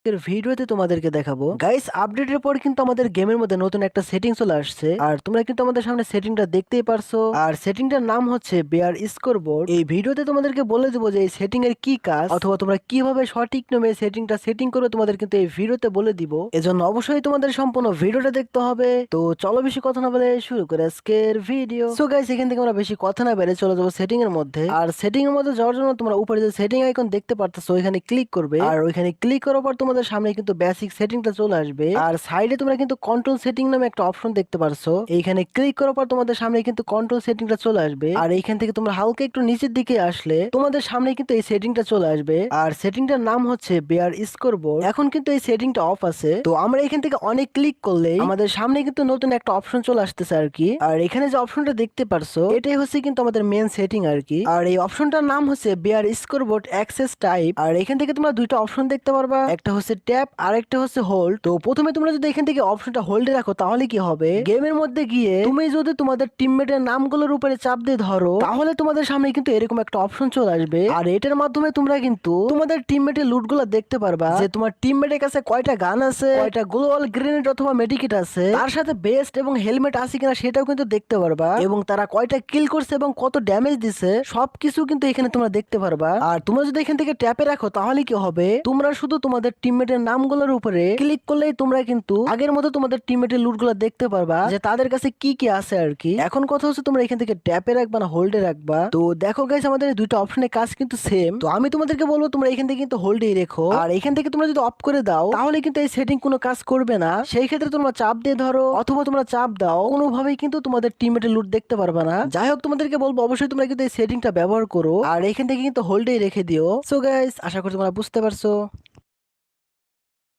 আজকের ভিডিওতে তোমাদেরকে দেখাবো গাইস, আপডেটের পর কিন্তু আমাদের গেমের মধ্যে নতুন একটা সেটিং চলে আসছে। আর তোমরা কিন্তু আমাদের সামনে সেটিংটা দেখতেই পারছো। আর সেটিংটার নাম হচ্ছে বেয়ার স্কোরবোর্ড। এই ভিডিওতে তোমাদেরকে বলে দেবো যে এই সেটিং এর কি কাজ, অথবা তোমরা কিভাবে সঠিক নিয়মে সেটিংটা সেটিং করবে তোমাদের কিন্তু এই ভিডিওতে বলে দিব। এজন্য অবশ্যই তোমাদের সম্পূর্ণ ভিডিওটা দেখতে হবে। তো চলো বেশি কথা না বলে শুরু করে আজকের ভিডিও। সো গাইস, এখান থেকে আমরা বেশি কথা না বেরে চলে যাবো সেটিং এর মধ্যে। আর সেটিং এর মধ্যে যাওয়ার জন্য তোমরা উপরে যে সেটিং আইকন দেখতে পারতেছো ওইখানে ক্লিক করবে। আর ওইখানে ক্লিক করার পর তোমাদের সামনে কিন্তু বেসিক সেটিংটা চলে আসবে। আর সাইডে তোমরা কিন্তু কন্ট্রোল সেটিং নামে একটা অপশন দেখতে পারছো। এইখানে ক্লিক করার পর তোমাদের সামনে কিন্তু কন্ট্রোল সেটিংটা চলে আসবে। আর এইখান থেকে তোমরা হালকা একটু নিচের দিকে আসলে তোমাদের সামনে কিন্তু এই সেটিংটা চলে আসবে। আর সেটিংটার নাম হচ্ছে বেয়ার স্কোরবোর্ড। এখন কিন্তু এই সেটিংটা অফ আছে। তো আমরা এখান থেকে অনেক ক্লিক করলে আমাদের সামনে কিন্তু নতুন একটা অপশন চলে আসতেছে আর কি। আর এখানে যে অপশনটা দেখতে পারছো এটাই হচ্ছে কিন্তু আমাদের মেন সেটিং আর কি। আর এই অপশনটার নাম হচ্ছে বেয়ার স্কোরবোর্ড অ্যাক্সেস টাইপ। আর এখান থেকে তোমরা দুইটা অপশন দেখতে পারবা, একটা হচ্ছে ট্যাপ আর একটা হচ্ছে হোল্ড। তো প্রথমে তোমরা যদি এখান থেকে অপশনটা হোল্ডে রাখো তাহলে কি হবে, গেমের মধ্যে গিয়ে তুমি যদি তোমাদের টিমমেটের নামগুলোর উপরে চাপ দিয়ে ধরো তাহলে তোমাদের সামনে কিন্তু এরকম একটা অপশন চলে আসবে। আর এটার মাধ্যমে তোমরা কিন্তু তোমাদের টিমমেটের লুট গুলো দেখতে পারবা, যে তোমার টিমমেটের কাছে কয়টা গান আছে, কয়টা গ্লোবাল গ্রেনেড অথবা মেডিকেট আছে, তার সাথে বেস্ট এবং হেলমেট আছে কিনা সেটাও কিন্তু দেখতে পারবা, এবং তারা কয়টা কিল করছে এবং কত ড্যামেজ দিছে সবকিছু কিন্তু এখানে তোমরা দেখতে পারবা। আর তোমরা যদি এখান থেকে ট্যাপে রাখো তাহলে কি হবে, তোমরা শুধু তোমাদের টিমমেটের নামগুলোর উপরে ক্লিক করলেই তোমরা কিন্তু আগের মতো তোমাদের টিমমেটের লুট গুলো দেখতে পারবা, যে তাদের কাছে কি কি আছে আর কি। এখন কথা হচ্ছে তোমরা এখান থেকে ট্যাপে রাখবা না হোল্ডে রাখবা। তো দেখো গাইস, আমাদের এই দুইটা অপশনের কাজ কিন্তু সেম। তো আমি তোমাদেরকে বলবো তোমরা এখান থেকে কিন্তু হোল্ডেই রেখো। আর এখান থেকে তোমরা যদি অফ করে দাও তাহলে কিন্তু এই সেটিং কোনো কাজ করবে না। সেই ক্ষেত্রে তোমরা চাপ দিয়ে ধরো অথবা তোমরা চাপ দাও, কোনোভাবেই কিন্তু তোমাদের টিমমেটের লুট দেখতে পারবা না। যাই হোক, তোমাদেরকে বলবো অবশ্যই তোমরা কিন্তু এই সেটিংটা ব্যবহার করো। আর এখান থেকে কিন্তু হোল্ডেই রেখে দিও। সো গাইস, আশা করি তোমরা বুঝতে পারছো।